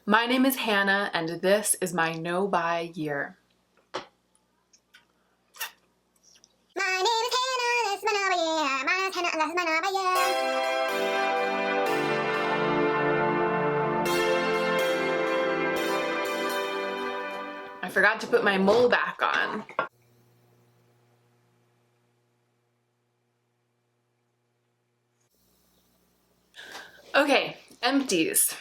My name is Hannah and this is my no-buy year. My name is Hannah, this is my no-buy year. My name is Hannah, and this is my no-buy year. I forgot to put my mole back on. Okay, empties.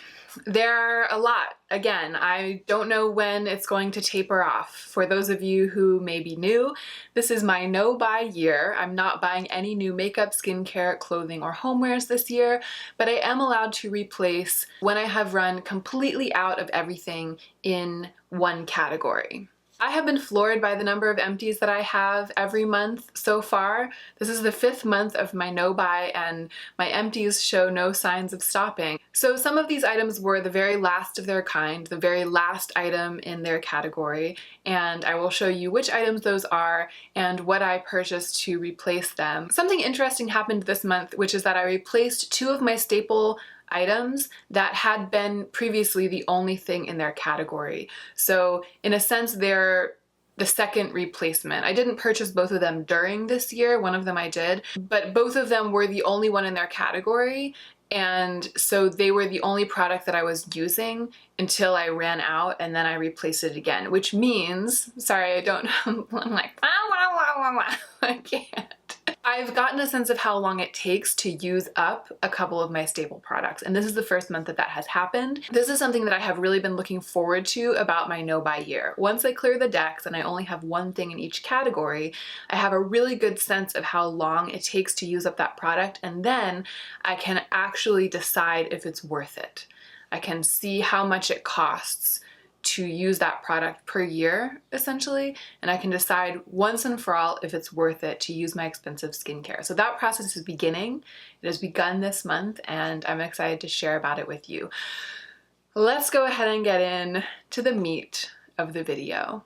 There are a lot. Again, I don't know when it's going to taper off. For those of you who may be new, this is my no-buy year. I'm not buying any new makeup, skincare, clothing, or homewares this year, but I am allowed to replace when I have run completely out of everything in one category. I have been floored by the number of empties that I have every month so far. This is the 5th month of my no-buy and my empties show no signs of stopping. So some of these items were the very last of their kind, the very last item in their category, and I will show you which items those are and what I purchased to replace them. Something interesting happened this month, which is that I replaced 2 of my staple items that had been previously the only thing in their category. So in a sense, they're the second replacement. I didn't purchase both of them during this year, one of them I did, but both of them were the only one in their category, and so they were the only product that I was using until I ran out, and then I replaced it again, which means, sorry, I don't, I'm like, I can't. I've gotten a sense of how long it takes to use up a couple of my staple products, and this is the first month that that has happened. This is something that I have really been looking forward to about my no-buy year. Once I clear the decks and I only have one thing in each category, I have a really good sense of how long it takes to use up that product, and then I can actually decide if it's worth it. I can see how much it costs to use that product per year, essentially, and I can decide once and for all if it's worth it to use my expensive skincare. So that process is beginning. It has begun this month, and I'm excited to share about it with you. Let's go ahead and get in to the meat of the video.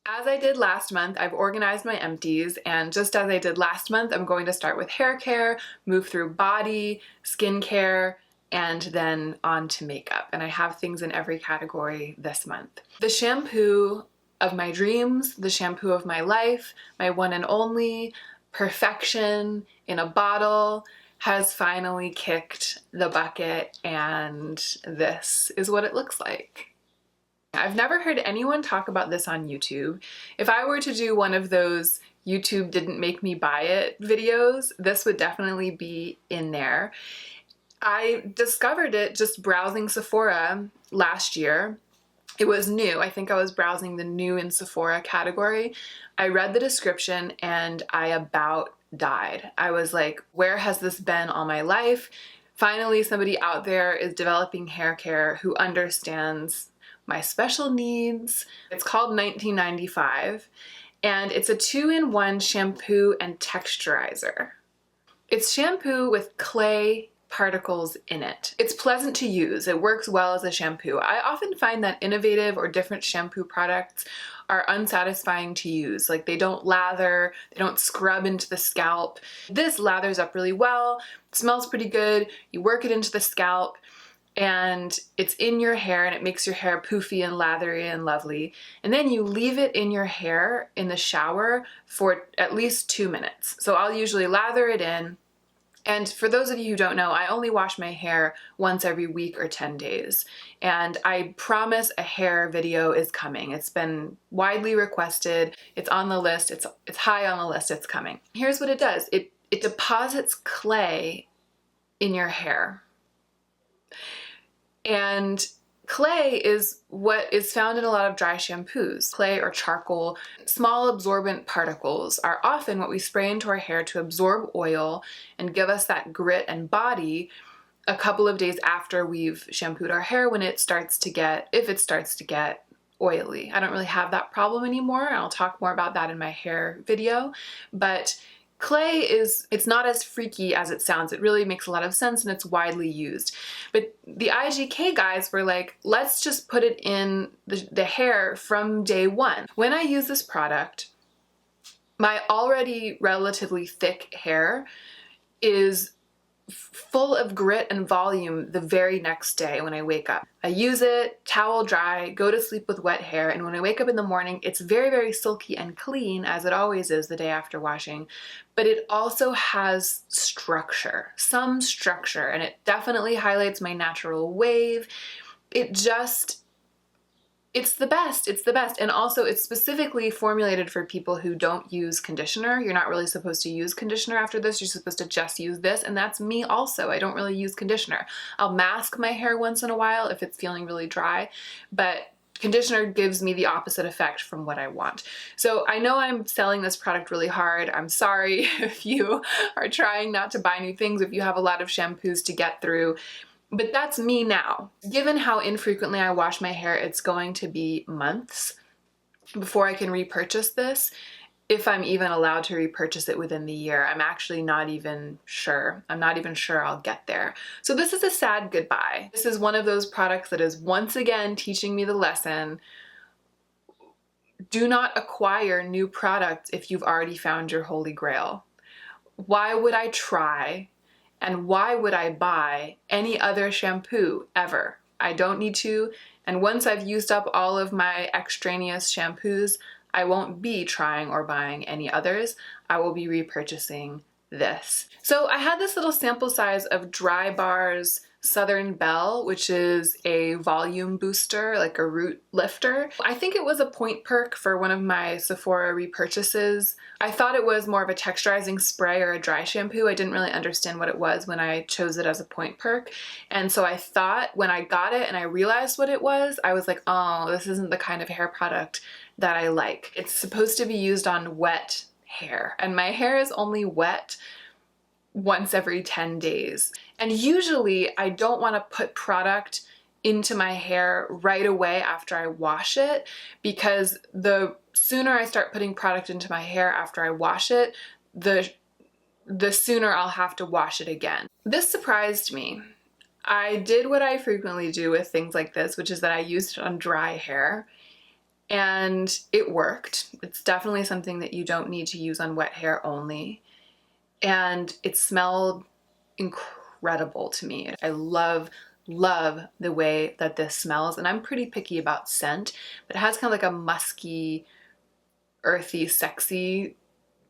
As I did last month, I've organized my empties, and just as I did last month, I'm going to start with hair care, move through body, skincare, and then on to makeup. And I have things in every category this month. The shampoo of my dreams, the shampoo of my life, my one and only, Perfection in a bottle, has finally kicked the bucket, and this is what it looks like. I've never heard anyone talk about this on YouTube. If I were to do one of those YouTube didn't make me buy it videos, this would definitely be in there. I discovered it just browsing Sephora last year. It was new. I think I was browsing the new in Sephora category. I read the description and I about died. I was like, where has this been all my life? Finally, somebody out there is developing hair care who understands my special needs. It's called 1995, and it's a 2-in-1 shampoo and texturizer. It's shampoo with clay particles in it. It's pleasant to use. It works well as a shampoo. I often find that innovative or different shampoo products are unsatisfying to use. Like, they don't lather, they don't scrub into the scalp. This lathers up really well, smells pretty good, you work it into the scalp, and it's in your hair and it makes your hair poofy and lathery and lovely. And then you leave it in your hair in the shower for at least 2 minutes. So I'll usually lather it in. And for those of you who don't know, I only wash my hair once every week or 10 days. And I promise a hair video is coming. It's been widely requested. It's on the list. It's high on the list. It's coming. Here's what it does. It deposits clay in your hair. And clay is what is found in a lot of dry shampoos. Clay or charcoal, small absorbent particles, are often what we spray into our hair to absorb oil and give us that grit and body a couple of days after we've shampooed our hair when it starts to get, if it starts to get oily. I don't really have that problem anymore. I'll talk more about that in my hair video, but clay it's not as freaky as it sounds. It really makes a lot of sense and it's widely used. But the IGK guys were like, let's just put it in the hair from day one. When I use this product, my already relatively thick hair is full of grit and volume the very next day when I wake up. I use it, towel dry, go to sleep with wet hair, and when I wake up in the morning, it's very, very silky and clean, as it always is the day after washing, but it also has structure, some structure, and it definitely highlights my natural wave. It's the best. It's the best. And also it's specifically formulated for people who don't use conditioner. You're not really supposed to use conditioner after this. You're supposed to just use this. And that's me also. I don't really use conditioner. I'll mask my hair once in a while if it's feeling really dry, but conditioner gives me the opposite effect from what I want. So I know I'm selling this product really hard. I'm sorry if you are trying not to buy new things, if you have a lot of shampoos to get through. But that's me now. Given how infrequently I wash my hair, it's going to be months before I can repurchase this, if I'm even allowed to repurchase it within the year. I'm actually not even sure. I'm not even sure I'll get there. So this is a sad goodbye. This is one of those products that is once again teaching me the lesson: do not acquire new products if you've already found your holy grail. Why would I try? And why would I buy any other shampoo ever? I don't need to. And once I've used up all of my extraneous shampoos, I won't be trying or buying any others. I will be repurchasing this. So I had this little sample size of Dry Bar's Southern Belle, which is a volume booster, like a root lifter. I think it was a point perk for one of my Sephora repurchases. I thought it was more of a texturizing spray or a dry shampoo. I didn't really understand what it was when I chose it as a point perk. And so I thought when I got it and I realized what it was, I was like, oh, this isn't the kind of hair product that I like. It's supposed to be used on wet hair, and my hair is only wet once every 10 days. And usually I don't want to put product into my hair right away after I wash it, because the sooner I start putting product into my hair after I wash it, the sooner I'll have to wash it again. This surprised me. I did what I frequently do with things like this, which is that I used it on dry hair, and it worked. It's definitely something that you don't need to use on wet hair only. And it smelled incredible to me. I love the way that this smells, and I'm pretty picky about scent, but it has kind of like a musky, earthy, sexy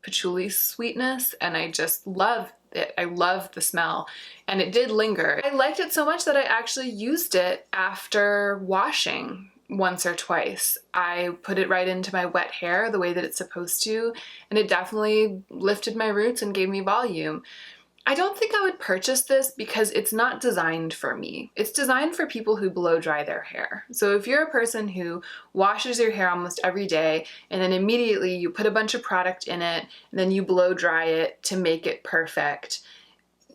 patchouli sweetness, and I just love it. I love the smell, and it did linger. I liked it so much that I actually used it after washing once or twice. I put it right into my wet hair the way that it's supposed to, and it definitely lifted my roots and gave me volume. I don't think I would purchase this because it's not designed for me. It's designed for people who blow dry their hair. So if you're a person who washes your hair almost every day and then immediately you put a bunch of product in it and then you blow dry it to make it perfect,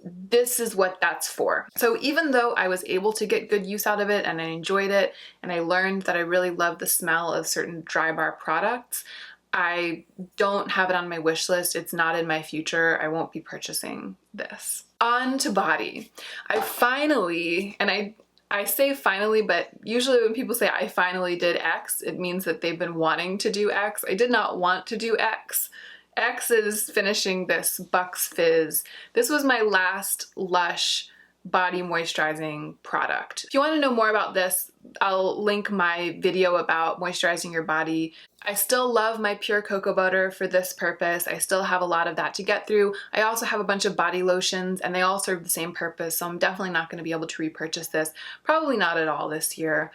this is what that's for. So even though I was able to get good use out of it and I enjoyed it and I learned that I really love the smell of certain Dry Bar products, I don't have it on my wish list. It's not in my future. I won't be purchasing this. On to body. I finally, and I say finally, but usually when people say I finally did X, it means that they've been wanting to do X. I did not want to do X. X is finishing this Bucks Fizz. This was my last LUSH body moisturizing product. If you want to know more about this, I'll link my video about moisturizing your body. I still love my pure cocoa butter for this purpose. I still have a lot of that to get through. I also have a bunch of body lotions and they all serve the same purpose, so I'm definitely not going to be able to repurchase this. Probably not at all this year.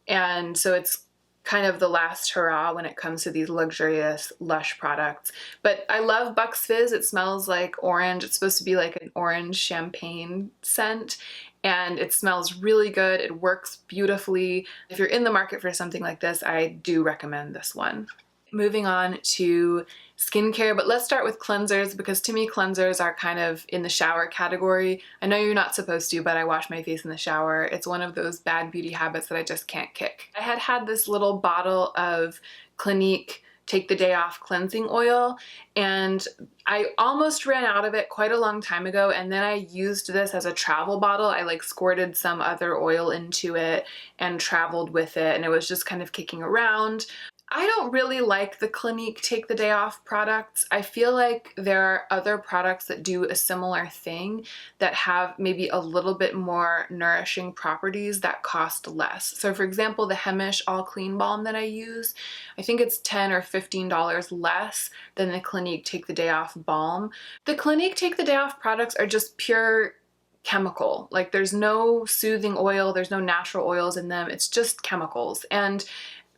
And so it's kind of the last hurrah when it comes to these luxurious LUSH products. But I love Bucks Fizz. It smells like orange. It's supposed to be like an orange champagne scent, and it smells really good. It works beautifully. If you're in the market for something like this, I do recommend this one. Moving on to skincare, but let's start with cleansers, because to me cleansers are kind of in the shower category. I know you're not supposed to, but I wash my face in the shower. It's one of those bad beauty habits that I just can't kick. I had this little bottle of Clinique Take the Day Off cleansing oil, and I almost ran out of it quite a long time ago, and then I used this as a travel bottle. I like squirted some other oil into it and traveled with it, and it was just kind of kicking around. I don't really like the Clinique Take the Day Off products. I feel like there are other products that do a similar thing that have maybe a little bit more nourishing properties that cost less. So for example, the Hemish All Clean Balm that I use, I think it's $10 or $15 less than the Clinique Take the Day Off balm. The Clinique Take the Day Off products are just pure chemical. Like there's no soothing oil, there's no natural oils in them, it's just chemicals. And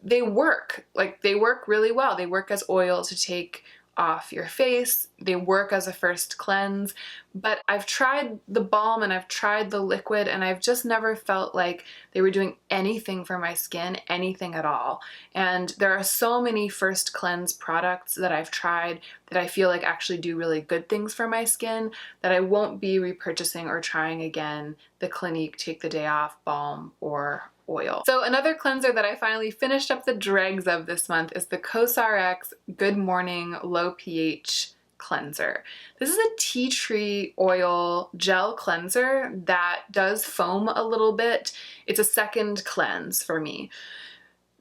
they work, like they work really well. They work as oil to take off your face. They work as a first cleanse, but I've tried the balm and I've tried the liquid and I've just never felt like they were doing anything for my skin, anything at all. And there are so many first cleanse products that I've tried that I feel like actually do really good things for my skin that I won't be repurchasing or trying again the Clinique Take the Day Off balm or oil. So another cleanser that I finally finished up the dregs of this month is the COSRX Good Morning Low pH cleanser. This is a tea tree oil gel cleanser that does foam a little bit. It's a second cleanse for me.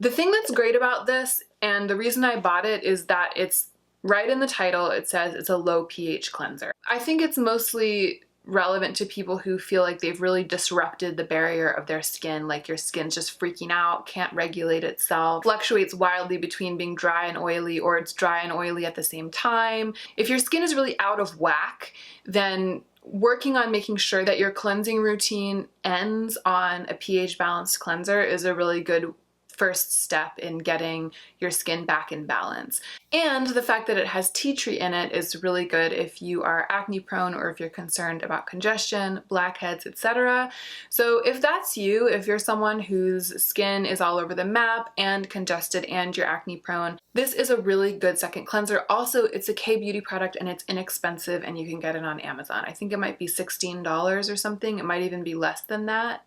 The thing that's great about this, and the reason I bought it, is that it's right in the title, it says it's a low pH cleanser. I think it's mostly relevant to people who feel like they've really disrupted the barrier of their skin, like your skin's just freaking out, can't regulate itself, fluctuates wildly between being dry and oily, or it's dry and oily at the same time. If your skin is really out of whack, then working on making sure that your cleansing routine ends on a pH balanced cleanser is a really good first step in getting your skin back in balance. And the fact that it has tea tree in it is really good if you are acne prone or if you're concerned about congestion, blackheads, etc. So if that's you, if you're someone whose skin is all over the map and congested and you're acne prone, this is a really good second cleanser. Also, it's a K-beauty product and it's inexpensive and you can get it on Amazon. I think it might be $16 or something. It might even be less than that.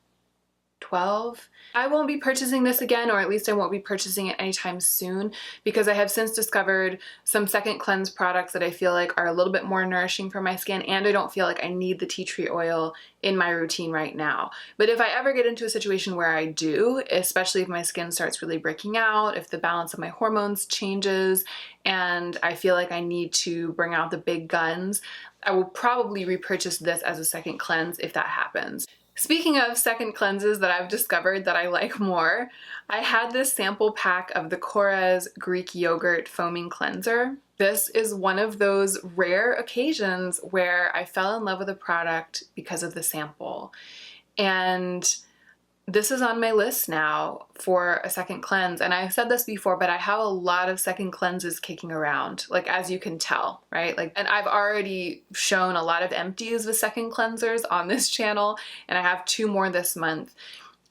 12. I won't be purchasing this again, or at least I won't be purchasing it anytime soon, because I have since discovered some second cleanse products that I feel like are a little bit more nourishing for my skin, and I don't feel like I need the tea tree oil in my routine right now. But if I ever get into a situation where I do, especially if my skin starts really breaking out, if the balance of my hormones changes, and I feel like I need to bring out the big guns, I will probably repurchase this as a second cleanse if that happens. Speaking of second cleanses that I've discovered that I like more, I had this sample pack of the Korres Greek Yogurt Foaming Cleanser. This is one of those rare occasions where I fell in love with a product because of the sample. And this is on my list now for a second cleanse. And I've said this before, but I have a lot of second cleanses kicking around, like as you can tell, right? And I've already shown a lot of empties with second cleansers on this channel, and I have 2 more this month.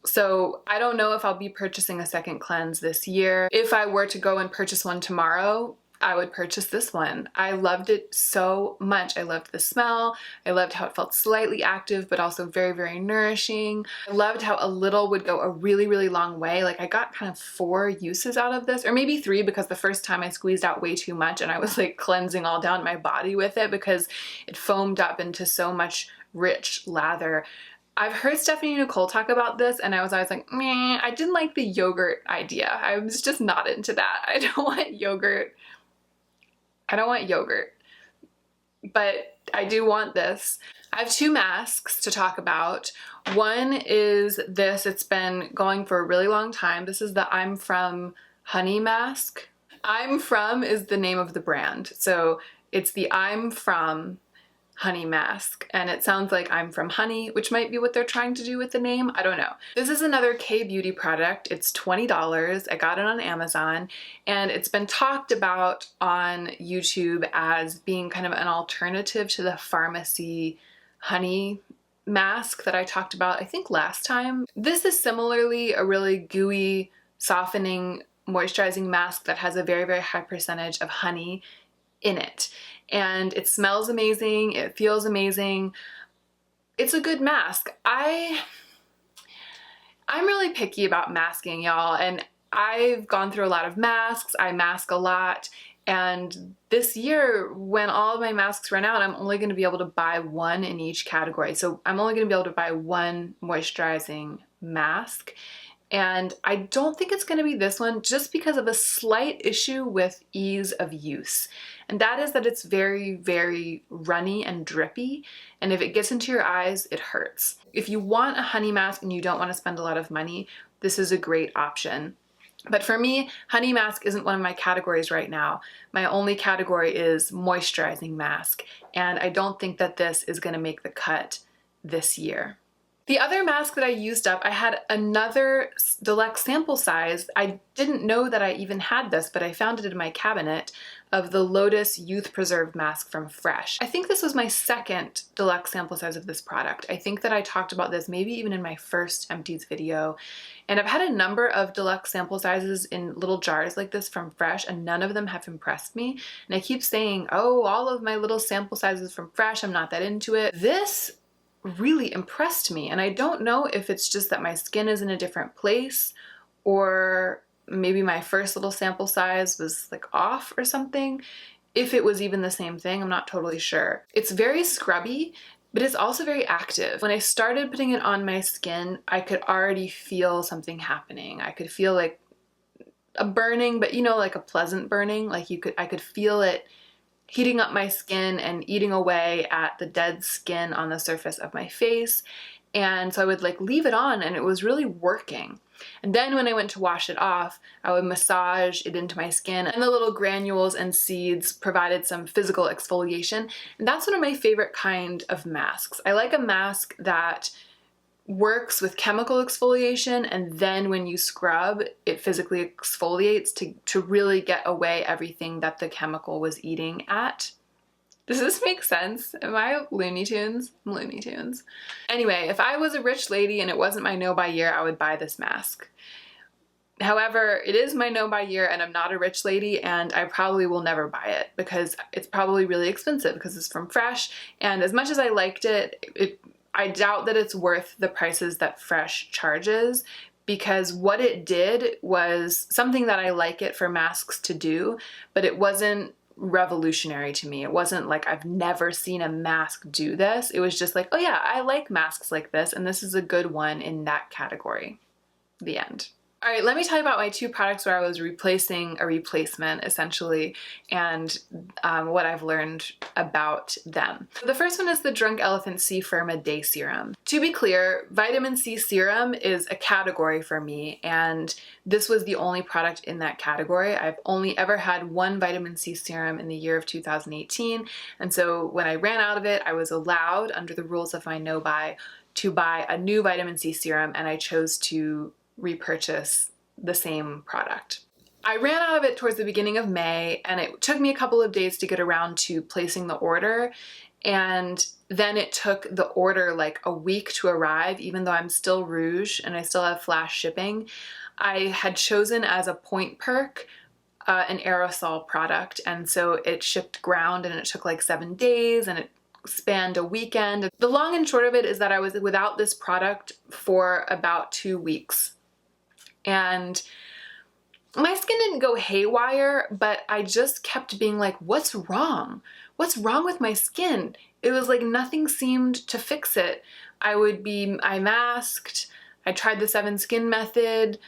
So I don't know if I'll be purchasing a second cleanse this year. If I were to go and purchase one tomorrow, I would purchase this one. I loved it so much. I loved the smell. I loved how it felt slightly active, but also very, very nourishing. I loved how a little would go a really, really long way. Like I got kind of 4 uses out of this, or maybe 3, because the first time I squeezed out way too much and I was like cleansing all down my body with it because it foamed up into so much rich lather. I've heard Stephanie Nicole talk about this and I was always like, meh, I didn't like the yogurt idea. I was just not into that. I don't want yogurt. But I do want this. I have 2 masks to talk about. One is this. It's been going for a really long time. This is the I'm From Honey mask. I'm From is the name of the brand. So it's the I'm From Honey mask, and it sounds like I'm from honey, which might be what they're trying to do with the name. I don't know. This is another K-beauty product. It's $20. I got it on Amazon, and it's been talked about on YouTube as being kind of an alternative to the pharmacy honey mask that I talked about, I think last time. This is similarly a really gooey, softening, moisturizing mask that has a very, very high percentage of honey in it. And it smells amazing, it feels amazing. It's a good mask. I'm really picky about masking, y'all, and I've gone through a lot of masks. I mask a lot, and this year when all of my masks run out, I'm only going to be able to buy 1 in each category. So I'm only going to be able to buy 1 moisturizing mask. And I don't think it's going to be this one just because of a slight issue with ease of use. And that is that it's very, very runny and drippy. And if it gets into your eyes, it hurts. If you want a honey mask and you don't want to spend a lot of money, this is a great option. But for me, honey mask isn't one of my categories right now. My only category is moisturizing mask. And I don't think that this is going to make the cut this year. The other mask that I used up, I had another deluxe sample size. I didn't know that I even had this, but I found it in my cabinet, of the Lotus Youth Preserved Mask from Fresh. I think this was my second deluxe sample size of this product. I think that I talked about this maybe even in my first Empties video. And I've had a number of deluxe sample sizes in little jars like this from Fresh, and none of them have impressed me. And I keep saying, oh, all of my little sample sizes from Fresh, I'm not that into it. This really impressed me, and I don't know if it's just that my skin is in a different place, or maybe my first little sample size was like off or something. If it was even the same thing, I'm not totally sure. It's very scrubby, but it's also very active. When I started putting it on my skin, I could already feel something happening. I could feel like a burning, but you know, like a pleasant burning. Like I could feel it heating up my skin and eating away at the dead skin on the surface of my face. And so I would like leave it on, and it was really working. And then when I went to wash it off, I would massage it into my skin, and the little granules and seeds provided some physical exfoliation. And that's one of my favorite kind of masks. I like a mask that works with chemical exfoliation, and then when you scrub, it physically exfoliates to really get away everything that the chemical was eating at. Does this make sense? Am I Looney Tunes? I'm Looney Tunes. Anyway, if I was a rich lady and it wasn't my no buy year, I would buy this mask. However, it is my no buy year and I'm not a rich lady, and I probably will never buy it because it's probably really expensive because it's from Fresh. And as much as I liked it, I doubt that it's worth the prices that Fresh charges, because what it did was something that I like it for masks to do, but it wasn't revolutionary to me. It wasn't like I've never seen a mask do this. It was just like, oh yeah, I like masks like this, and this is a good one in that category. The end. All right, let me tell you about my two products where I was replacing a replacement, essentially, and what I've learned about them. The first one is the Drunk Elephant C-Firma Day Serum. To be clear, vitamin C serum is a category for me, and this was the only product in that category. I've only ever had one vitamin C serum in the year of 2018, and so when I ran out of it, I was allowed, under the rules of my no-buy, to buy a new vitamin C serum, and I chose to repurchase the same product. I ran out of it towards the beginning of May, and it took me a couple of days to get around to placing the order, and then it took the order like a week to arrive, even though I'm still Rouge and I still have flash shipping. I had chosen as a point perk an aerosol product, and so it shipped ground, and it took like 7 days, and it spanned a weekend. The long and short of it is that I was without this product for about 2 weeks. And my skin didn't go haywire, but I just kept being like, what's wrong? What's wrong with my skin? It was like nothing seemed to fix it. I masked, I tried the 7 skin method.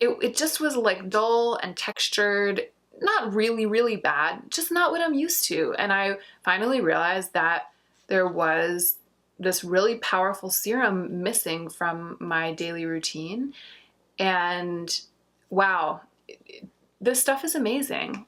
It just was like dull and textured, not really, really bad, just not what I'm used to. And I finally realized that there was this really powerful serum missing from my daily routine. And wow, this stuff is amazing.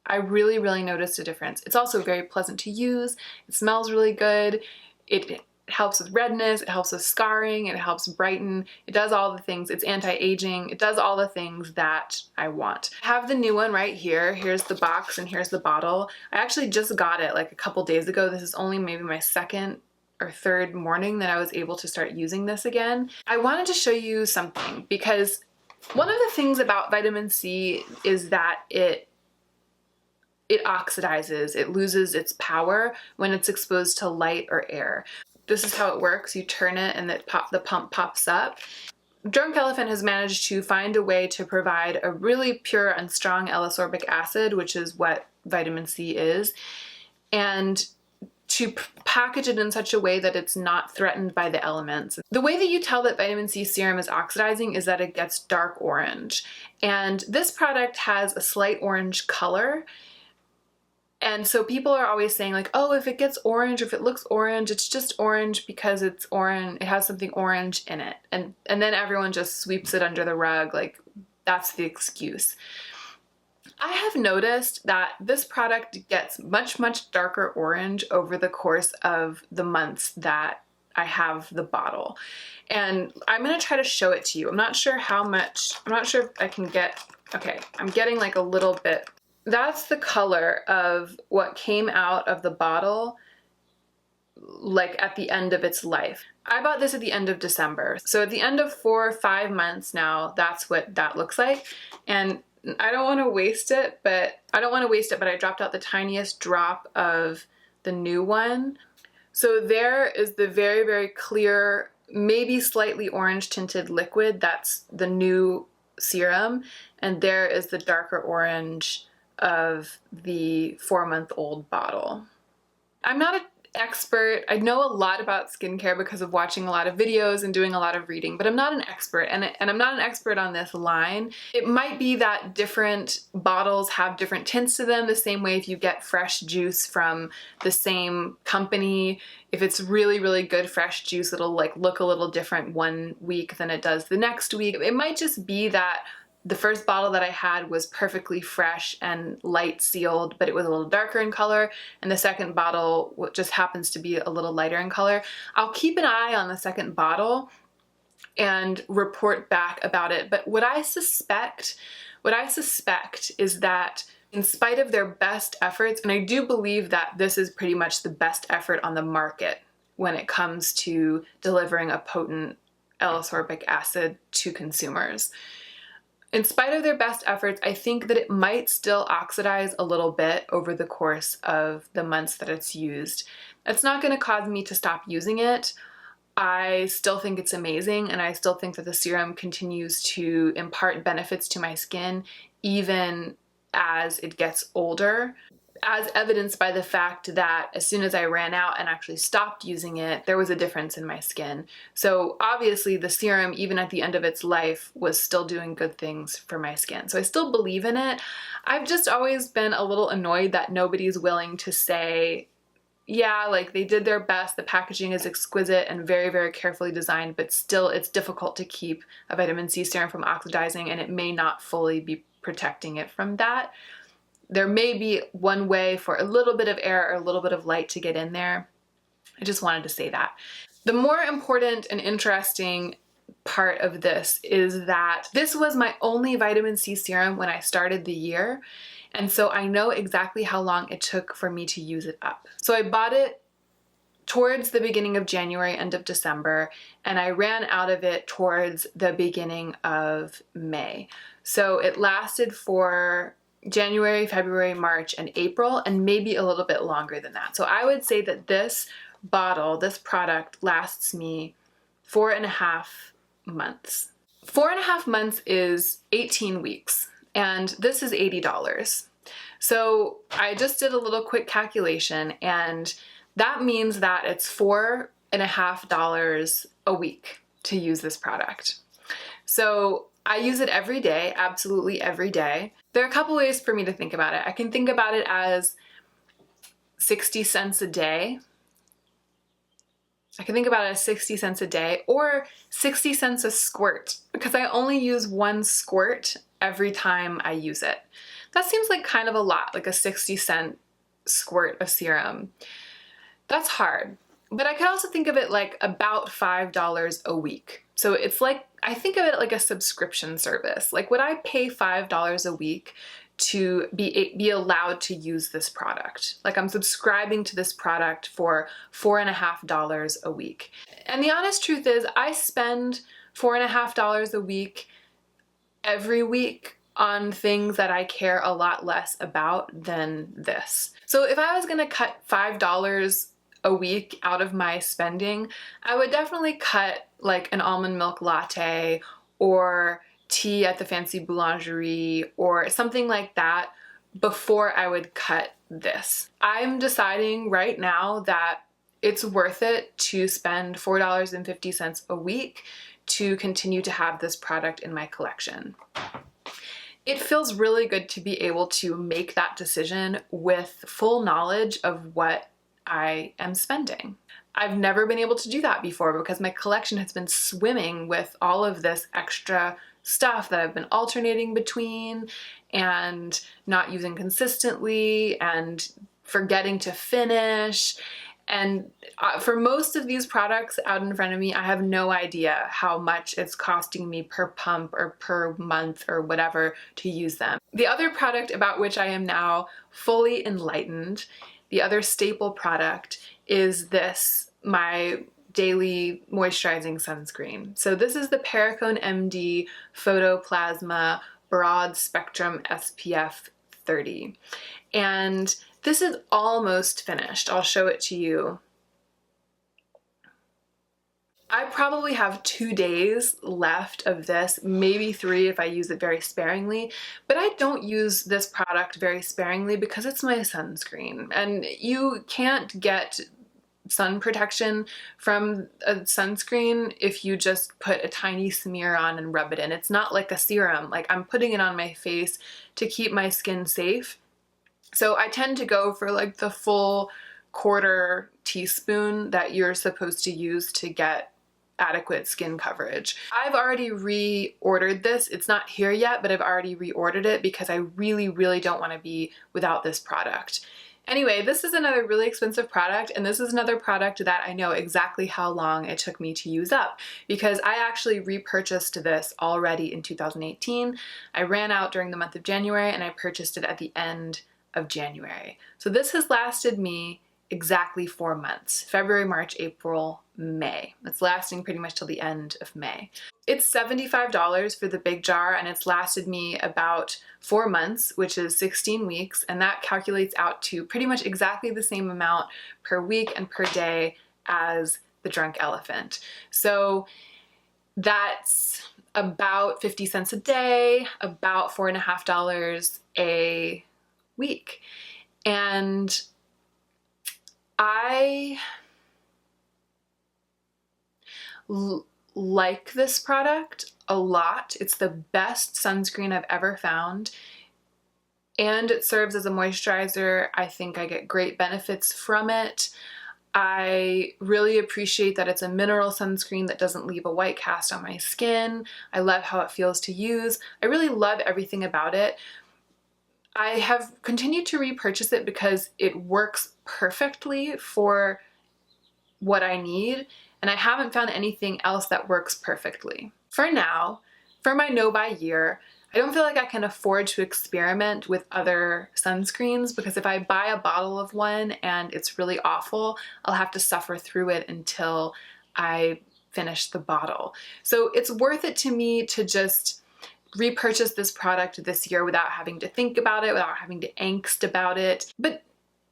I really, really noticed a difference. It's also very pleasant to use. It smells really good. It helps with redness. It helps with scarring. It helps brighten. It does all the things. It's anti-aging. It does all the things that I want. I have the new one right here. Here's the box and here's the bottle. I actually just got it like a couple days ago. This is only maybe my second or third morning that I was able to start using this again. I wanted to show you something because one of the things about vitamin C is that it oxidizes, it loses its power when it's exposed to light or air. This is how it works. You turn it and the pump pops up. Drunk Elephant has managed to find a way to provide a really pure and strong L-ascorbic acid, which is what vitamin C is. And to package it in such a way that it's not threatened by the elements. The way that you tell that vitamin C serum is oxidizing is that it gets dark orange. And this product has a slight orange color. And so people are always saying like, oh, if it gets orange, if it looks orange, it's just orange because it's orange, it has something orange in it. And then everyone just sweeps it under the rug, like that's the excuse. I have noticed that this product gets much, much darker orange over the course of the months that I have the bottle. And I'm gonna try to show it to you. I'm not sure how much, I'm not sure if I can get, okay, I'm getting like a little bit. That's the color of what came out of the bottle like at the end of its life. I bought this at the end of December. So at the end of 4 or 5 months now, that's what that looks like. And I don't want to waste it, but I dropped out the tiniest drop of the new one. So there is the very, very clear, maybe slightly orange tinted liquid. That's the new serum. And there is the darker orange of the 4-month-old bottle. I'm not an expert. I know a lot about skincare because of watching a lot of videos and doing a lot of reading, but I'm not an expert, and I'm not an expert on this line. It might be that different bottles have different tints to them, the same way if you get fresh juice from the same company, if it's really, really good fresh juice, it'll like look a little different one week than it does the next week. It might just be that the first bottle that I had was perfectly fresh and light sealed, but it was a little darker in color, and the second bottle just happens to be a little lighter in color. I'll keep an eye on the second bottle and report back about it, but what I suspect is that in spite of their best efforts, and I do believe that this is pretty much the best effort on the market when it comes to delivering a potent L-ascorbic acid to consumers. In spite of their best efforts, I think that it might still oxidize a little bit over the course of the months that it's used. It's not going to cause me to stop using it. I still think it's amazing, and I still think that the serum continues to impart benefits to my skin even as it gets older, as evidenced by the fact that as soon as I ran out and actually stopped using it, there was a difference in my skin. So obviously the serum, even at the end of its life, was still doing good things for my skin. So I still believe in it. I've just always been a little annoyed that nobody's willing to say, yeah, like they did their best, the packaging is exquisite and very, very carefully designed, but still it's difficult to keep a vitamin C serum from oxidizing, and it may not fully be protecting it from that. There may be one way for a little bit of air or a little bit of light to get in there. I just wanted to say that. The more important and interesting part of this is that this was my only vitamin C serum when I started the year. And so I know exactly how long it took for me to use it up. So I bought it towards the beginning of January, end of December, and I ran out of it towards the beginning of May. So it lasted for January, February, March, and April, and maybe a little bit longer than that. So I would say that this bottle, this product, lasts me 4.5 months. 4.5 months is 18 weeks, and this is $80. So I just did a little quick calculation, and that means that it's $4.50 a week to use this product. So I use it every day, absolutely every day. There are a couple ways for me to think about it. I can think about it as 60 cents a day. I can think about it as 60 cents a day, or 60 cents a squirt, because I only use one squirt every time I use it. That seems like kind of a lot, like a 60-cent squirt of serum. That's hard. But I could also think of it like about $5 a week. So it's like, I think of it like a subscription service. Like, would I pay $5 a week to be allowed to use this product? Like, I'm subscribing to this product for $4.50 a week. And the honest truth is, I spend $4.50 a week every week on things that I care a lot less about than this. So if I was gonna cut $5 a week out of my spending, I would definitely cut like an almond milk latte or tea at the fancy boulangerie or something like that before I would cut this. I'm deciding right now that it's worth it to spend $4.50 a week to continue to have this product in my collection. It feels really good to be able to make that decision with full knowledge of what I am spending. I've never been able to do that before because my collection has been swimming with all of this extra stuff that I've been alternating between and not using consistently and forgetting to finish. And for most of these products out in front of me, I have no idea how much it's costing me per pump or per month or whatever to use them. The other product about which I am now fully enlightened, the other staple product, is this, my daily moisturizing sunscreen. So this is the Perricone MD Photoplasma Broad Spectrum SPF 30. And this is almost finished. I'll show it to you. I probably have 2 days left of this, maybe 3 if I use it very sparingly, but I don't use this product very sparingly because it's my sunscreen, and you can't get sun protection from a sunscreen if you just put a tiny smear on and rub it in. It's not like a serum. Like, I'm putting it on my face to keep my skin safe. So I tend to go for like the full 1/4 teaspoon that you're supposed to use to get adequate skin coverage. I've already reordered this. It's not here yet, but I've already reordered it because I really, really don't want to be without this product. Anyway, this is another really expensive product, and this is another product that I know exactly how long it took me to use up because I actually repurchased this already in 2018. I ran out during the month of January and I purchased it at the end of January. So this has lasted me exactly 4 months. February, March, April, May. It's lasting pretty much till the end of May. It's $75 for the big jar, and it's lasted me about 4 months, which is 16 weeks, and that calculates out to pretty much exactly the same amount per week and per day as the Drunk Elephant. So that's about 50 cents a day, about $4.50 a week. And I like this product a lot. It's the best sunscreen I've ever found, and it serves as a moisturizer. I think I get great benefits from it. I really appreciate that it's a mineral sunscreen that doesn't leave a white cast on my skin. I love how it feels to use. I really love everything about it. I have continued to repurchase it because it works perfectly for what I need, and I haven't found anything else that works perfectly. For now, for my no-buy year, I don't feel like I can afford to experiment with other sunscreens because if I buy a bottle of one and it's really awful, I'll have to suffer through it until I finish the bottle. So it's worth it to me to just repurchase this product this year without having to think about it, without having to angst about it. But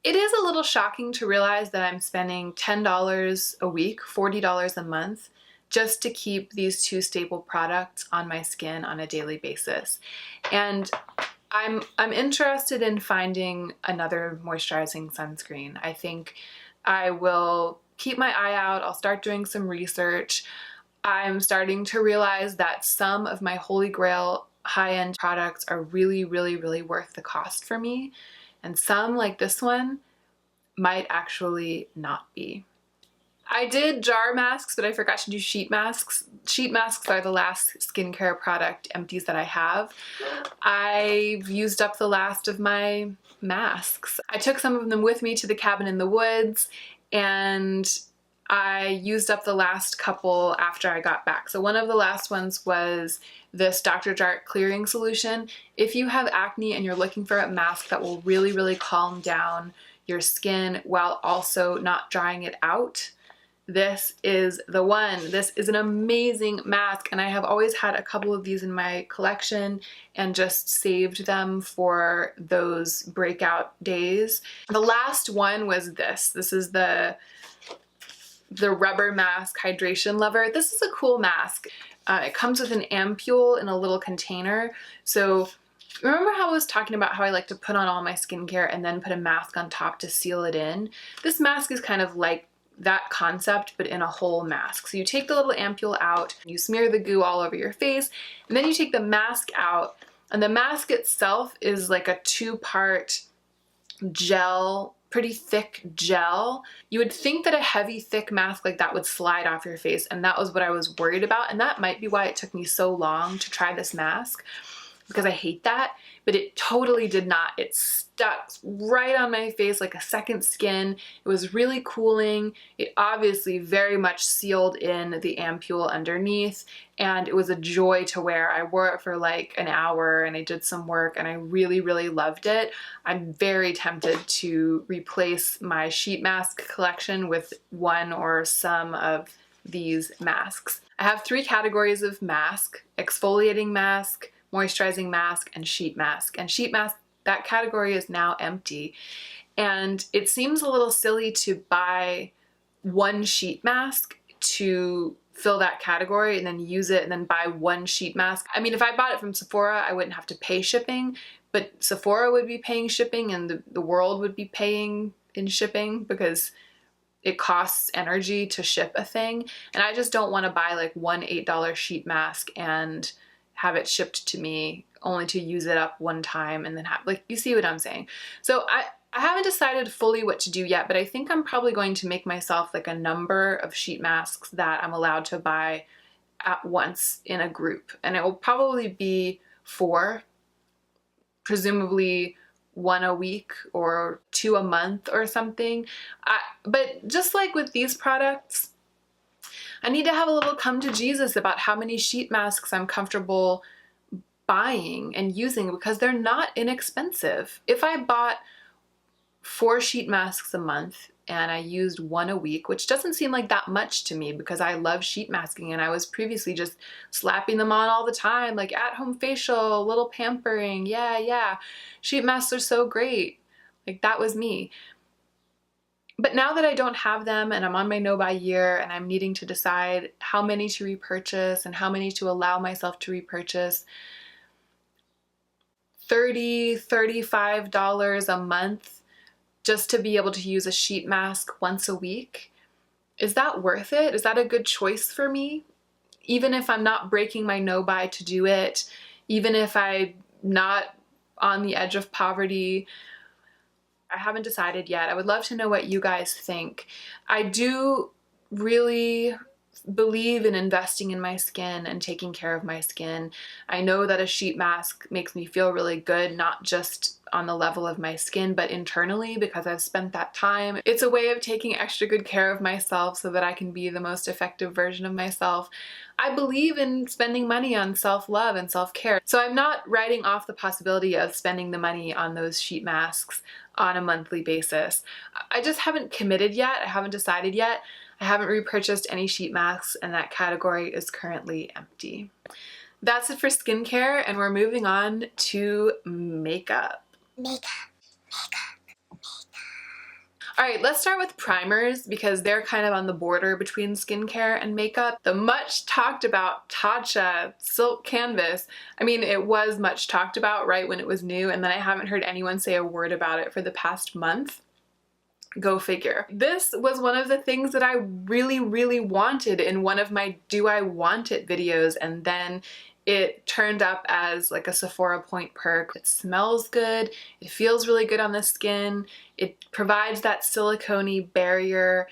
it is a little shocking to realize that I'm spending $10 a week, $40 a month, just to keep these 2 staple products on my skin on a daily basis. And I'm interested in finding another moisturizing sunscreen. I think I will keep my eye out. I'll start doing some research. I'm starting to realize that some of my holy grail high-end products are really, really, really worth the cost for me. And some, like this one, might actually not be. I did jar masks, but I forgot to do sheet masks. Sheet masks are the last skincare product empties that I have. I've used up the last of my masks. I took some of them with me to the cabin in the woods, and I used up the last couple after I got back. So one of the last ones was this Dr. Jart clearing solution. If you have acne and you're looking for a mask that will really, really calm down your skin while also not drying it out, this is the one. This is an amazing mask, and I have always had a couple of these in my collection and just saved them for those breakout days. The last one was this. This is the rubber mask hydration lover. This is a cool mask. It comes with an ampule in a little container. So Remember how I was talking about how I like to put on all my skincare and then put a mask on top to seal it in? This mask is kind of like that concept, but in a whole mask. So you take the little ampule out, you smear the goo all over your face, and then you take the mask out, and the mask itself is like a two-part gel, pretty thick gel. You would think that a heavy, thick mask like that would slide off your face, and that was what I was worried about, and that might be why it took me so long to try this mask, because I hate that, but it totally did not. It stuck right on my face like a second skin. It was really cooling. It obviously very much sealed in the ampule underneath, and it was a joy to wear. I wore it for like an hour and I did some work and I really, really loved it. I'm very tempted to replace my sheet mask collection with one or some of these masks. I have 3 categories of mask: exfoliating mask, moisturizing mask, and sheet mask. And sheet mask, that category is now empty. And it seems a little silly to buy one sheet mask to fill that category and then use it and then buy one sheet mask. I mean, if I bought it from Sephora, I wouldn't have to pay shipping, but Sephora would be paying shipping and the world would be paying in shipping because it costs energy to ship a thing. And I just don't want to buy like one $8 sheet mask and have it shipped to me only to use it up one time and then have, like, you see what I'm saying? So I haven't decided fully what to do yet, but I think I'm probably going to make myself like a number of sheet masks that I'm allowed to buy at once in a group. And it will probably be 4, presumably 1 a week or 2 a month or something. But just like with these products, I need to have a little come to Jesus about how many sheet masks I'm comfortable buying and using, because they're not inexpensive. If I bought 4 sheet masks a month and I used 1 a week, which doesn't seem like that much to me because I love sheet masking and I was previously just slapping them on all the time, like at-home facial, little pampering, yeah. Sheet masks are so great. Like, that was me. But now that I don't have them and I'm on my no-buy year and I'm needing to decide how many to repurchase and how many to allow myself to repurchase, $30, $35 a month just to be able to use a sheet mask once a week, is that worth it? Is that a good choice for me? Even if I'm not breaking my no-buy to do it, even if I'm not on the edge of poverty, I haven't decided yet. I would love to know what you guys think. I do really believe in investing in my skin and taking care of my skin. I know that a sheet mask makes me feel really good, not just on the level of my skin, but internally, because I've spent that time. It's a way of taking extra good care of myself so that I can be the most effective version of myself. I believe in spending money on self-love and self-care. So I'm not writing off the possibility of spending the money on those sheet masks on a monthly basis. I just haven't committed yet. I haven't decided yet. I haven't repurchased any sheet masks, and that category is currently empty. That's it for skincare, and we're moving on to makeup. All right, let's start with primers because they're kind of on the border between skincare and makeup. The much talked about Tatcha Silk Canvas, I mean, it was much talked about right when it was new, and then I haven't heard anyone say a word about it for the past month. Go figure. This was one of the things that I really, really wanted in one of my Do I Want It videos, and then it turned up as like a Sephora point perk. It smells good, it feels really good on the skin, it provides that silicone-y barrier,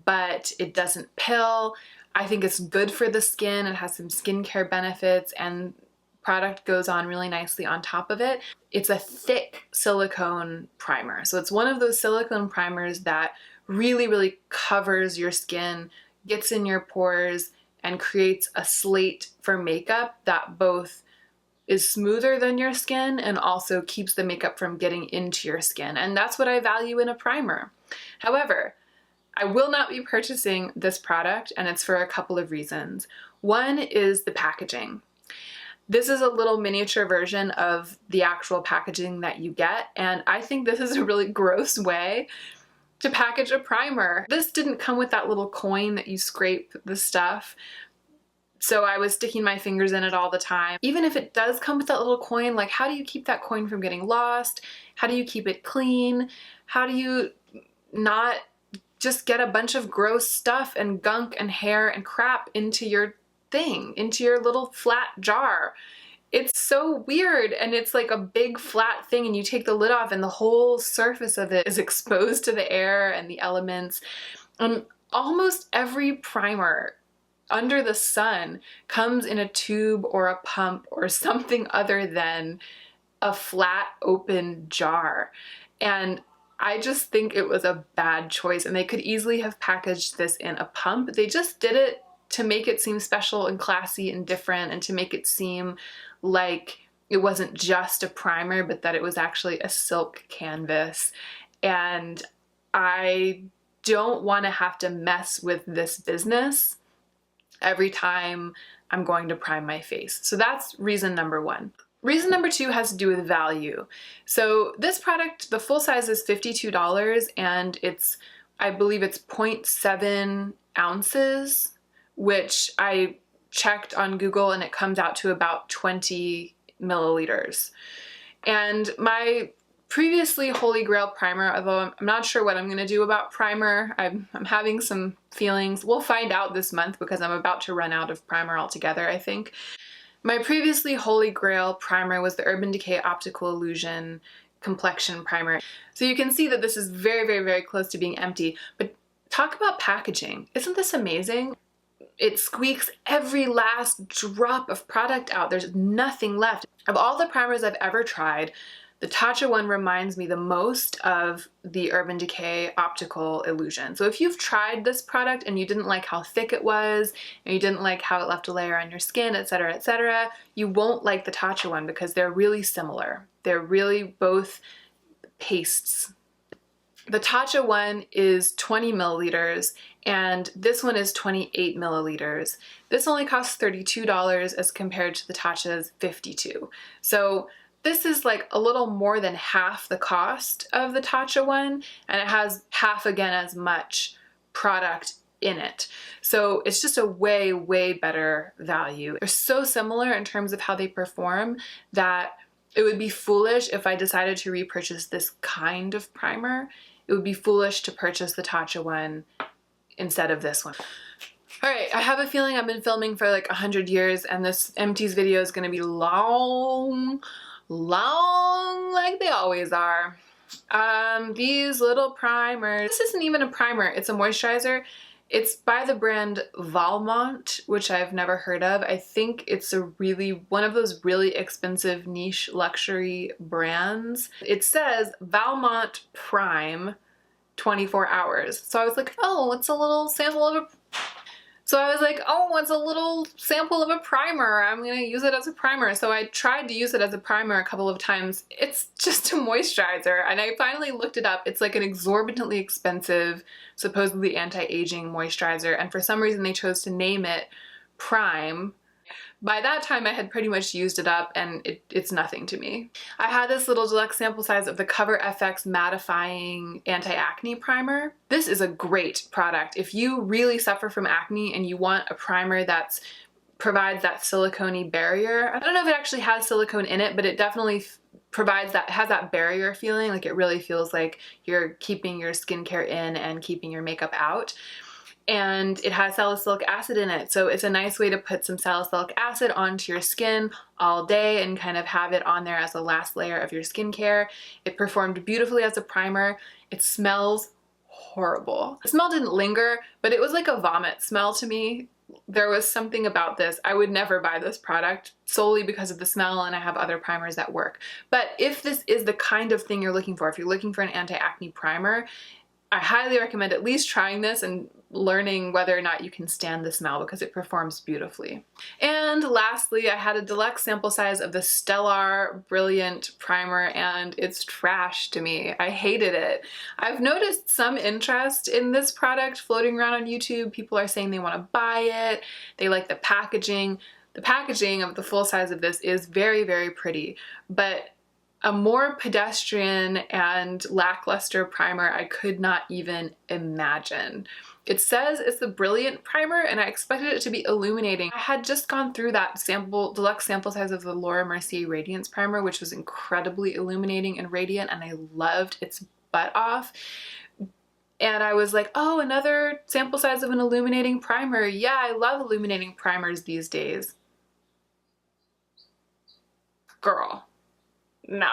but it doesn't pill. I think it's good for the skin, it has some skincare benefits, and product goes on really nicely on top of it. It's a thick silicone primer. So it's one of those silicone primers that really, really covers your skin, gets in your pores, and creates a slate for makeup that both is smoother than your skin and also keeps the makeup from getting into your skin. And that's what I value in a primer. However, I will not be purchasing this product, and it's for a couple of reasons. One is the packaging. This is a little miniature version of the actual packaging that you get, and I think this is a really gross way to package a primer. This didn't come with that little coin that you scrape the stuff. So I was sticking my fingers in it all the time. Even if it does come with that little coin, like how do you keep that coin from getting lost? How do you keep it clean? How do you not just get a bunch of gross stuff and gunk and hair and crap into your thing, into your little flat jar? It's so weird, and it's like a big flat thing, and you take the lid off and the whole surface of it is exposed to the air and the elements. Almost every primer under the sun comes in a tube or a pump or something other than a flat open jar. And I just think it was a bad choice, and they could easily have packaged this in a pump. They just did it to make it seem special and classy and different, and to make it seem like it wasn't just a primer, but that it was actually a silk canvas. And I don't want to have to mess with this business every time I'm going to prime my face. So that's reason number one. Reason number two has to do with value. So this product, the full size is $52, and I believe it's 0.7 ounces, which I checked on Google, and it comes out to about 20 milliliters. And my previously Holy Grail primer, although I'm not sure what I'm gonna do about primer, I'm having some feelings. We'll find out this month because I'm about to run out of primer altogether, I think. My previously Holy Grail primer was the Urban Decay Optical Illusion Complexion Primer. So you can see that this is very, very, very close to being empty, but talk about packaging. Isn't this amazing? It squeaks every last drop of product out. There's nothing left. Of all the primers I've ever tried, the Tatcha one reminds me the most of the Urban Decay Optical Illusion. So if you've tried this product and you didn't like how thick it was, and you didn't like how it left a layer on your skin, etc., you won't like the Tatcha one because they're really similar. They're really both pastes. The Tatcha one is 20 milliliters, and this one is 28 milliliters. This only costs $32 as compared to the Tatcha's $52. So this is like a little more than half the cost of the Tatcha one, and it has half again as much product in it. So it's just a way, way better value. They're so similar in terms of how they perform that it would be foolish if I decided to repurchase this kind of primer. It would be foolish to purchase the Tatcha one instead of this one. All right, I have a feeling I've been filming for like 100 years, and this empties video is gonna be long like they always are. These little primers. This isn't even a primer, it's a moisturizer. It's by the brand Valmont, which I've never heard of. I think it's one of those really expensive niche luxury brands. It says Valmont Prime 24 hours. So I was like, oh, it's a little sample of a primer. I'm gonna use it as a primer. So I tried to use it as a primer a couple of times. It's just a moisturizer, and I finally looked it up. It's like an exorbitantly expensive, supposedly anti-aging moisturizer, and for some reason they chose to name it Prime. By that time I had pretty much used it up, and it's nothing to me. I had this little deluxe sample size of the Cover FX Mattifying Anti-Acne Primer. This is a great product. If you really suffer from acne and you want a primer that provides that silicone-y barrier. I don't know if it actually has silicone in it, but it definitely has that barrier feeling. Like it really feels like you're keeping your skincare in and keeping your makeup out. And it has salicylic acid in it, so it's a nice way to put some salicylic acid onto your skin all day and kind of have it on there as the last layer of your skincare. It performed beautifully as a primer. It smells horrible. The smell didn't linger, but it was like a vomit smell to me. There was something about this. I would never buy this product solely because of the smell, and I have other primers that work. But if this is the kind of thing you're looking for, if you're looking for an anti-acne primer, I highly recommend at least trying this and learning whether or not you can stand the smell, because it performs beautifully. And lastly, I had a deluxe sample size of the Stellar Brilliant Primer, and it's trash to me. I hated it. I've noticed some interest in this product floating around on YouTube. People are saying they want to buy it. They like the packaging. The packaging of the full size of this is very, very pretty, but a more pedestrian and lackluster primer I could not even imagine. It says it's the Brilliant Primer, and I expected it to be illuminating. I had just gone through that deluxe sample size of the Laura Mercier Radiance Primer, which was incredibly illuminating and radiant, and I loved its butt off. And I was like, oh, another sample size of an illuminating primer. Yeah, I love illuminating primers these days. Girl, no.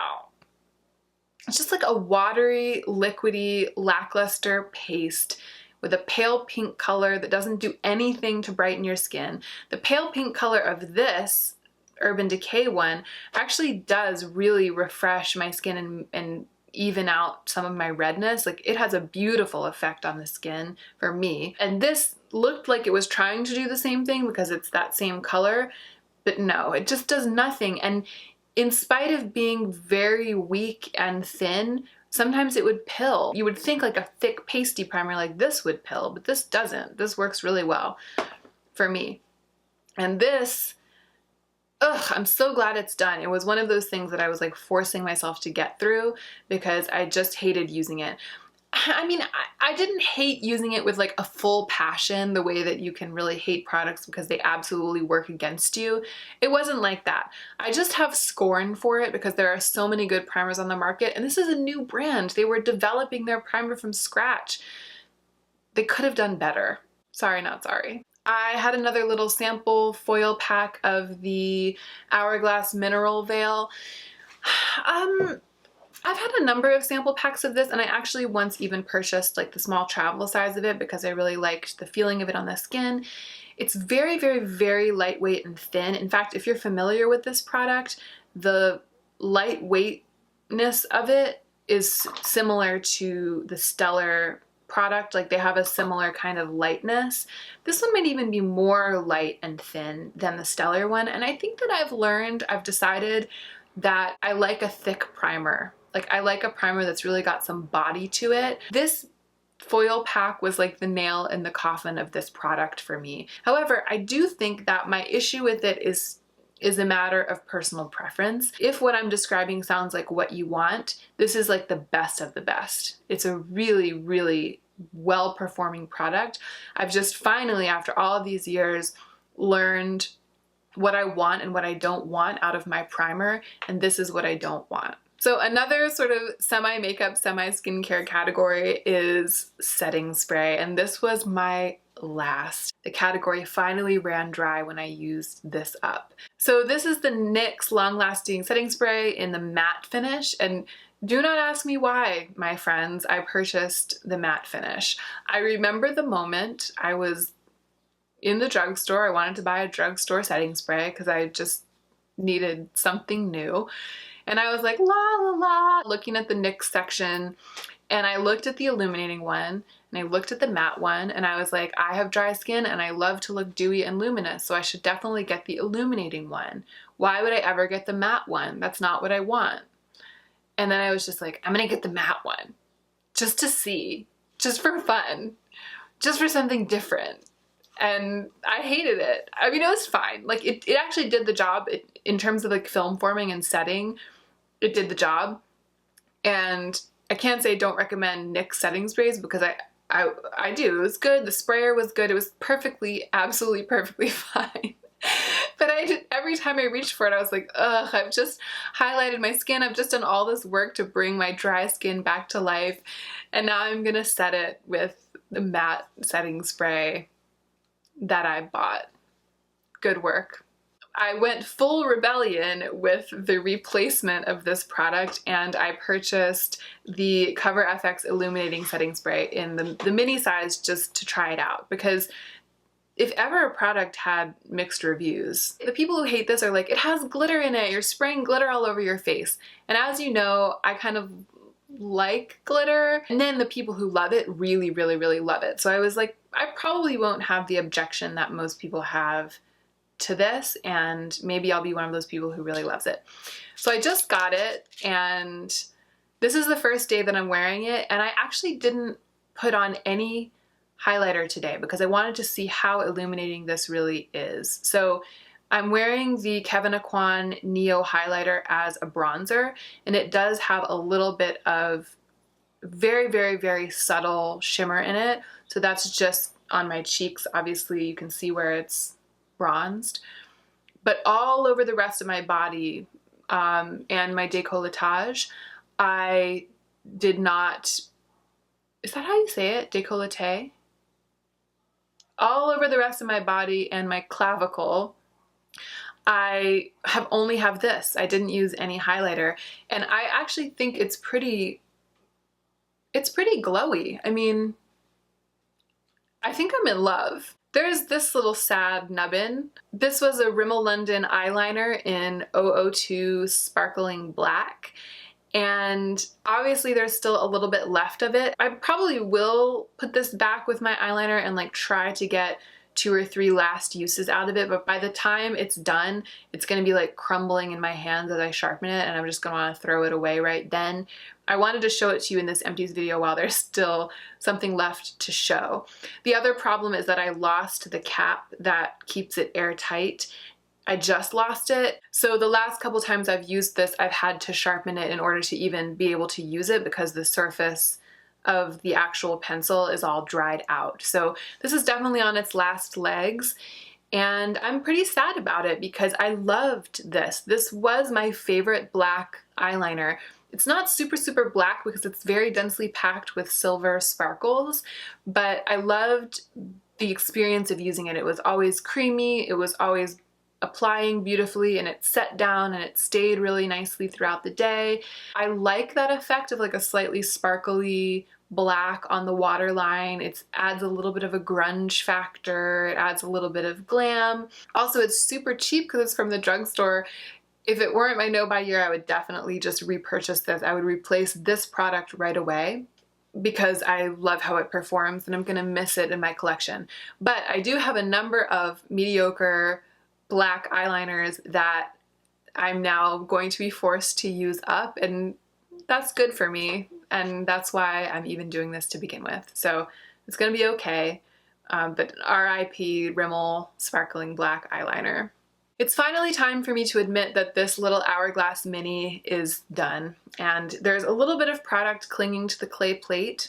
It's just like a watery, liquidy, lackluster paste with a pale pink color that doesn't do anything to brighten your skin. The pale pink color of this Urban Decay one actually does really refresh my skin and even out some of my redness. Like, it has a beautiful effect on the skin for me. And this looked like it was trying to do the same thing because it's that same color, but no, it just does nothing. And in spite of being very weak and thin, sometimes it would pill. You would think like a thick pasty primer like this would pill, but this doesn't. This works really well for me. And this, ugh, I'm so glad it's done. It was one of those things that I was like forcing myself to get through because I just hated using it. I mean, I didn't hate using it with like a full passion, the way that you can really hate products because they absolutely work against you. It wasn't like that. I just have scorn for it because there are so many good primers on the market, and this is a new brand. They were developing their primer from scratch. They could have done better. Sorry, not sorry. I had another little sample foil pack of the Hourglass Mineral Veil. I've had a number of sample packs of this, and I actually once even purchased like the small travel size of it because I really liked the feeling of it on the skin. It's very, very, very lightweight and thin. In fact, if you're familiar with this product, the lightweightness of it is similar to the Stellar product. Like, they have a similar kind of lightness. This one might even be more light and thin than the Stellar one, and I think that I've decided that I like a thick primer. Like, I like a primer that's really got some body to it. This foil pack was like the nail in the coffin of this product for me. However, I do think that my issue with it is a matter of personal preference. If what I'm describing sounds like what you want, this is like the best of the best. It's a really, really well-performing product. I've just finally, after all of these years, learned what I want and what I don't want out of my primer, and this is what I don't want. So another sort of semi-makeup, semi-skincare category is setting spray, and this was my last. The category finally ran dry when I used this up. So this is the NYX Long Lasting Setting Spray in the matte finish, and do not ask me why, my friends, I purchased the matte finish. I remember the moment I was in the drugstore. I wanted to buy a drugstore setting spray because I just needed something new. And I was like, la la la, looking at the NYX section, and I looked at the illuminating one, and I looked at the matte one, and I was like, I have dry skin and I love to look dewy and luminous, so I should definitely get the illuminating one. Why would I ever get the matte one? That's not what I want. And then I was just like, I'm gonna get the matte one, just to see, just for fun, just for something different. And I hated it. I mean, it was fine. Like, it actually did the job. In terms of like film forming and setting, it did the job. And I can't say don't recommend NYX setting sprays because I do. It was good. The sprayer was good. It was perfectly, absolutely perfectly fine. But every time I reached for it, I was like, ugh, I've just highlighted my skin. I've just done all this work to bring my dry skin back to life. And now I'm gonna set it with the matte setting spray that I bought. Good work. I went full rebellion with the replacement of this product, and I purchased the Cover FX Illuminating Setting Spray in the mini size just to try it out, because if ever a product had mixed reviews, the people who hate this are like, it has glitter in it, you're spraying glitter all over your face. And as you know, I kind of like glitter, and then the people who love it really, really, really love it. So I was like, I probably won't have the objection that most people have to this, and maybe I'll be one of those people who really loves it. So I just got it, and this is the first day that I'm wearing it, and I actually didn't put on any highlighter today because I wanted to see how illuminating this really is. So I'm wearing the Kevyn Aucoin Neo highlighter as a bronzer, and it does have a little bit of very, very, very subtle shimmer in it. So that's just on my cheeks. Obviously you can see where it's bronzed, but all over the rest of my body and my décolletage, I did not, is that how you say it? Décolleté? All over the rest of my body and my clavicle, I only have this. I didn't use any highlighter, and I actually think it's pretty glowy. I mean, I think I'm in love. There's this little sad nubbin. This was a Rimmel London eyeliner in 002 Sparkling Black. And obviously there's still a little bit left of it. I probably will put this back with my eyeliner and like try to get 2 or 3 last uses out of it, but by the time it's done, it's gonna be like crumbling in my hands as I sharpen it, and I'm just gonna wanna throw it away right then. I wanted to show it to you in this empties video while there's still something left to show. The other problem is that I lost the cap that keeps it airtight. I just lost it. So the last couple times I've used this, I've had to sharpen it in order to even be able to use it because the surface of the actual pencil is all dried out. So this is definitely on its last legs, and I'm pretty sad about it because I loved this. This was my favorite black eyeliner. It's not super black because it's very densely packed with silver sparkles, but I loved the experience of using it. It was always creamy, it was always applying beautifully, and it set down and it stayed really nicely throughout the day. I like that effect of like a slightly sparkly black on the waterline. It adds a little bit of a grunge factor. It adds a little bit of glam. Also, it's super cheap because it's from the drugstore. If it weren't my no buy year, I would definitely just repurchase this. I would replace this product right away because I love how it performs and I'm gonna miss it in my collection. But I do have a number of mediocre black eyeliners that I'm now going to be forced to use up, and that's good for me, and that's why I'm even doing this to begin with. So it's gonna be okay, but RIP Rimmel Sparkling Black Eyeliner. It's finally time for me to admit that this little Hourglass mini is done, and there's a little bit of product clinging to the clay plate.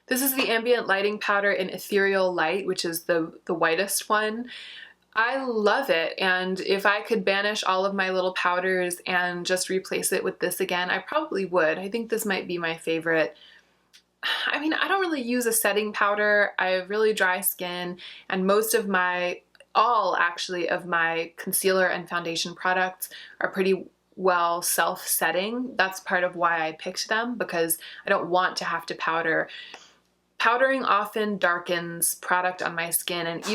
This is the Ambient lighting powder in Ethereal Light, which is the whitest one. I love it, and if I could banish all of my little powders and just replace it with this again, I probably would. I think this might be my favorite. I mean, I don't really use a setting powder. I have really dry skin, and most of all actually of my concealer and foundation products are pretty well self-setting. That's part of why I picked them, because I don't want to have to powder. Powdering often darkens product on my skin, and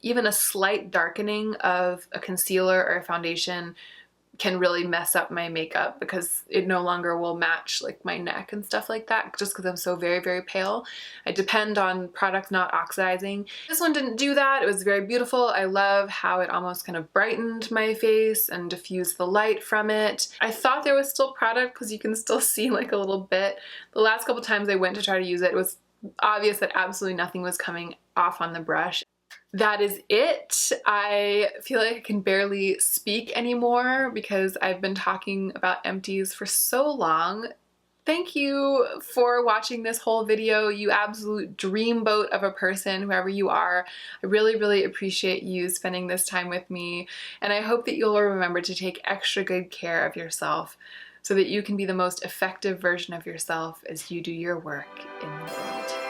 even a slight darkening of a concealer or a foundation can really mess up my makeup because it no longer will match like my neck and stuff like that, just because I'm so very pale. I depend on product not oxidizing. This one didn't do that. It was very beautiful. I love how it almost kind of brightened my face and diffused the light from it. I thought there was still product because you can still see like a little bit. The last couple times I went to try to use it, it was obvious that absolutely nothing was coming off on the brush. That is it. I feel like I can barely speak anymore because I've been talking about empties for so long. Thank you for watching this whole video, you absolute dreamboat of a person, whoever you are. I really appreciate you spending this time with me, and I hope that you'll remember to take extra good care of yourself so that you can be the most effective version of yourself as you do your work in the world.